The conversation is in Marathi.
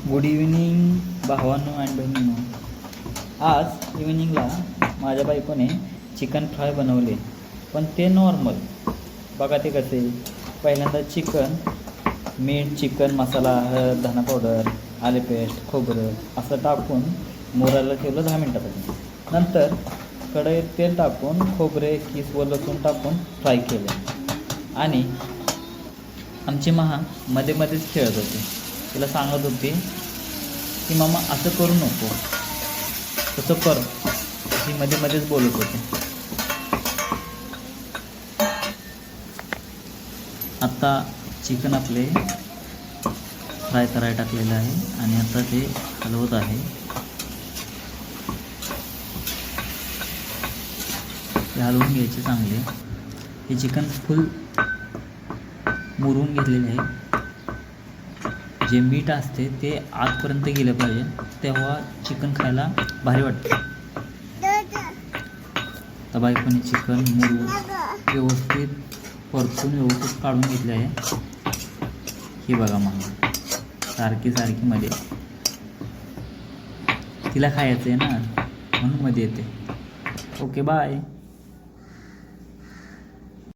गुड इव्हिनिंग भावांनो अँड बहिणींनो. आज इव्हिनिंगला माझ्या बायकोने चिकन फ्राय बनवले, पण ते नॉर्मल. बघा ते कसे. पहिल्यांदा चिकन, मीठ, चिकन मसाला, हळद, धना पावडर, आले पेस्ट, खोबरं असं टाकून मोरायला ठेवलं 10 मिनटासाठी. नंतर कढईत तेल टाकून खोबरे, किस व लसूण टाकून फ्राय केले. आणि आमची महा मध्ये मध्येच खेळत होती. तिला सांगत होती की मामा असं करू नको, तसं कर. ती मध्ये मध्येच बोलत होती. आता चिकन आपले फ्राय करायला टाकलेलं आहे आणि आता ते हलवत आहे. ते हलवून घ्यायचे चांगले. हे चिकन फुल मुरून घेतलेले आहे. जे मीठ असते ते आतपर्यंत गेलं पाहिजे, तेव्हा चिकन खायला भारी वाटते. तर बायकोने चिकन मुरून व्यवस्थित परतून व्यवस्थित काढून घेतले आहे. ही बघा मग सारखी मध्ये तिला खायचं आहे ना, म्हणून मध्ये येते. Okay bye.